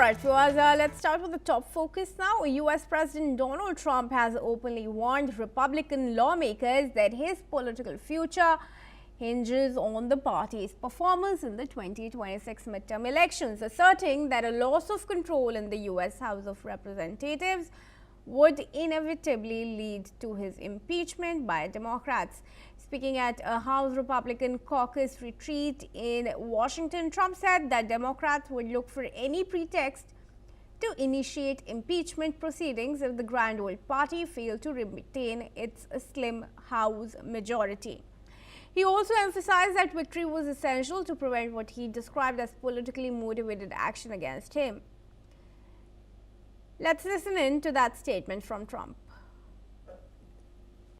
right, viewers, let's start with the top focus now. US President Donald Trump has openly warned Republican lawmakers that his political future hinges on the party's performance in the 2026 midterm elections, asserting that a loss of control in the US House of Representatives would inevitably lead to his impeachment by Democrats. Speaking at a House Republican caucus retreat in Washington, Trump said that Democrats would look for any pretext to initiate impeachment proceedings if the grand old party failed to retain its slim House majority. He also emphasized that victory was essential to prevent what he described as politically motivated action against him. Let's listen in to that statement from Trump.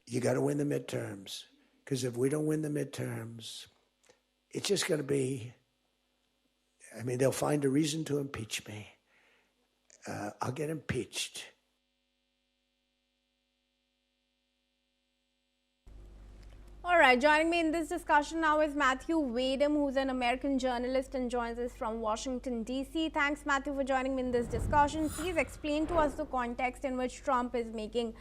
You got to win the midterms, because if we don't win the midterms, it's just going to be, they'll find a reason to impeach me. I'll get impeached. All right, joining me in this discussion now is Matthew Wadham, who's an American journalist and joins us from Washington, D.C. Thanks, Matthew, for joining me in this discussion. Please explain to us the context in which Trump is making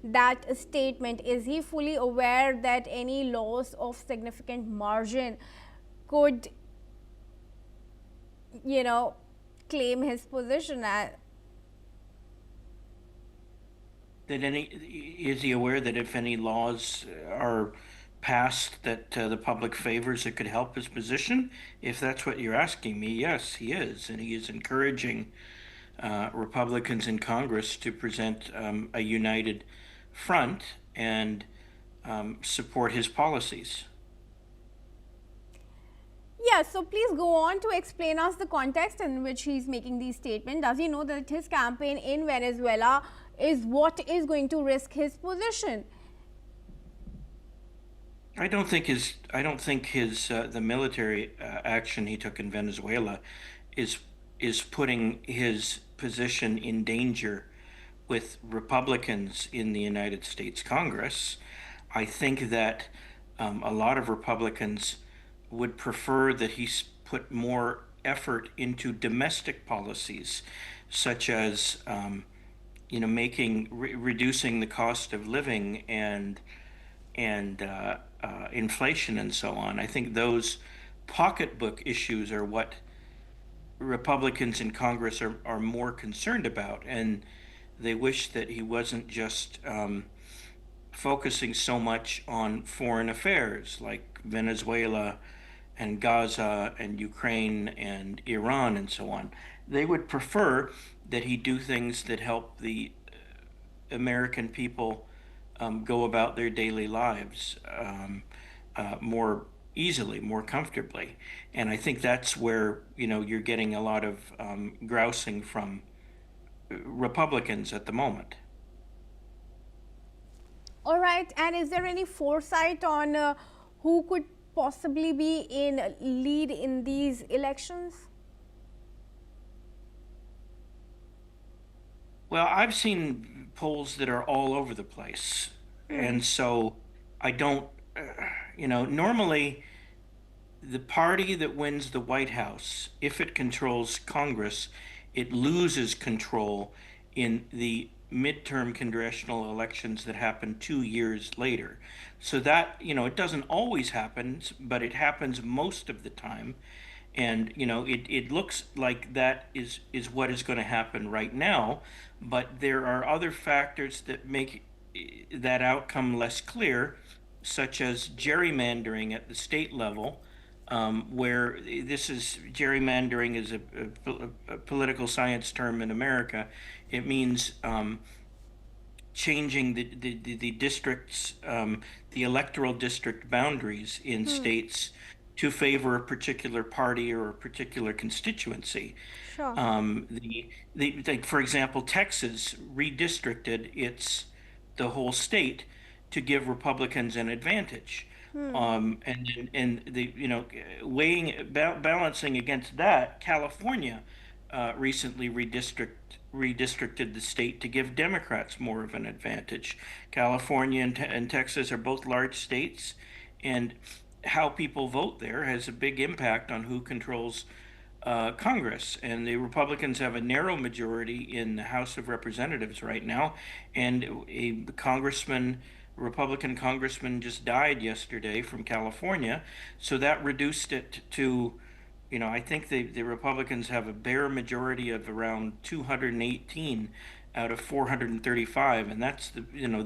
that statement. Is he fully aware that any loss of significant margin could, claim his position as? Is he aware that if any laws are passed that the public favors that could help his position? If that's what you're asking me, yes, he is. And he is encouraging Republicans in Congress to present a united front and support his policies. Yeah, so please go on to explain us the context in which he's making these statements. Does he know that his campaign in Venezuela is what is going to risk his position? I don't think his the military action he took in Venezuela is putting his position in danger with Republicans in the United States Congress. I think that a lot of Republicans would prefer that he put more effort into domestic policies, such as reducing the cost of living and inflation and so on. I think those pocketbook issues are what Republicans in Congress are more concerned about, and they wish that he wasn't just focusing so much on foreign affairs like Venezuela and Gaza and Ukraine and Iran and so on. They would prefer that he do things that help the American people go about their daily lives more easily, more comfortably. And I think that's where, you're getting a lot of grousing from Republicans at the moment. All right, and is there any foresight on who could possibly be in lead in these elections? Well, I've seen polls that are all over the place. And so I don't, normally the party that wins the White House, if it controls Congress, it loses control in the midterm congressional elections that happen 2 years later. So that, it doesn't always happen, but it happens most of the time. And, it looks like that is what is going to happen right now. But there are other factors that make that outcome less clear, such as gerrymandering at the state level, where gerrymandering is a political science term in America. It means changing the districts, the electoral district boundaries in states to favor a particular party or a particular constituency. Sure. For example, Texas redistricted the whole state to give Republicans an advantage. Balancing against that, California recently redistricted the state to give Democrats more of an advantage. California and Texas are both large states, and how people vote there has a big impact on who controls Congress, and the Republicans have a narrow majority in the House of Representatives right now, and a Republican congressman just died yesterday from California, so that reduced it to, I think the Republicans have a bare majority of around 218 out of 435, and that's the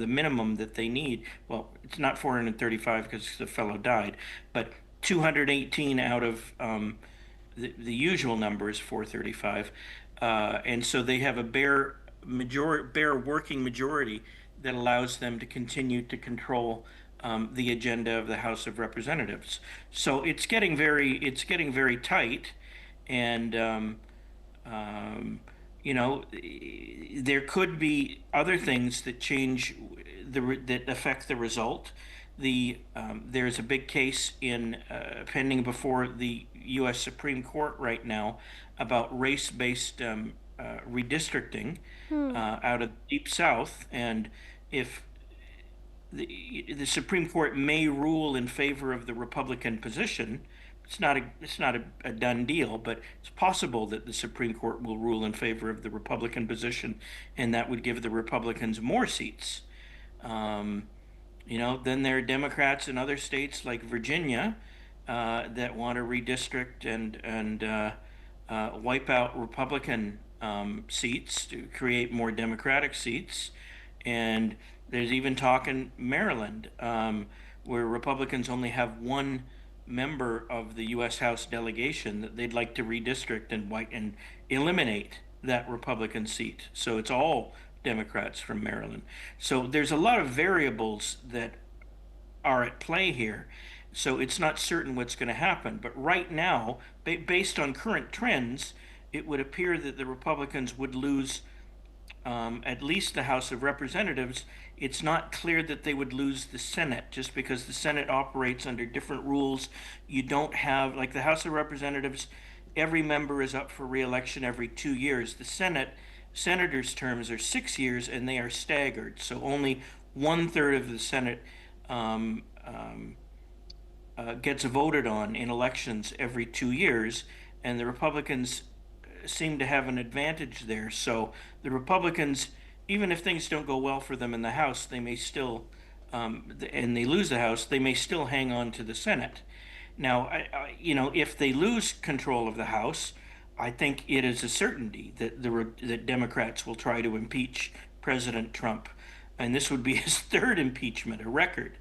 minimum that they need. Well, it's not 435 because the fellow died, but 218 out of the usual number is 435, and so they have a bare working majority that allows them to continue to control the agenda of the House of Representatives. So it's getting very tight, and there could be other things that change that affect the result. There's a big case pending before the U.S. Supreme Court right now about race-based redistricting out of the Deep South, and if the Supreme Court may rule in favor of the Republican position. It's not a done deal, but it's possible that the Supreme Court will rule in favor of the Republican position, and that would give the Republicans more seats. Then there are Democrats in other states like Virginia that want to redistrict and wipe out Republican seats to create more Democratic seats. And there's even talk in Maryland where Republicans only have one member of the U.S. House delegation that they'd like to redistrict and eliminate that Republican seat. So it's all Democrats from Maryland. So there's a lot of variables that are at play here. So it's not certain what's going to happen. But right now, based on current trends, it would appear that the Republicans would lose at least the House of Representatives. It's not clear that they would lose the Senate, just because the Senate operates under different rules. You don't have, like the House of Representatives, every member is up for re-election every 2 years. The senators' terms are 6 years, and they are staggered. So only 1/3 of the Senate gets voted on in elections every 2 years, and the Republicans seem to have an advantage there. So the Republicans, even if things don't go well for them in the House, they may still, and they lose the House, they may still hang on to the Senate. Now, if they lose control of the House, I think it is a certainty that Democrats will try to impeach President Trump, and this would be his third impeachment, a record,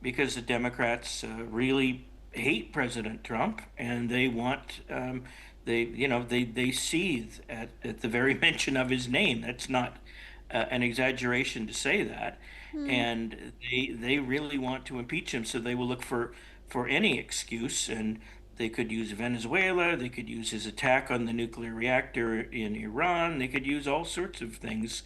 because the Democrats really hate President Trump, and they want they seethe at the very mention of his name. That's not an exaggeration to say that, and they really want to impeach him. So they will look for any excuse, and they could use Venezuela. They could use his attack on the nuclear reactor in Iran. They could use all sorts of things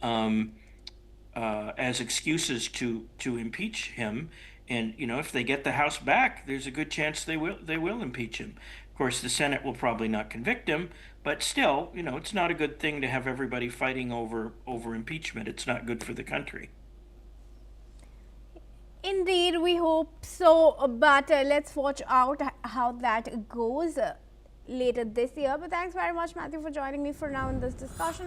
as excuses to impeach him. And if they get the House back, there's a good chance they will impeach him. Of course, the Senate will probably not convict him, but still, it's not a good thing to have everybody fighting over impeachment. It's not good for the country. Indeed, we hope so, but let's watch out how that goes later this year. But thanks very much, Matthew, for joining me for now in this discussion.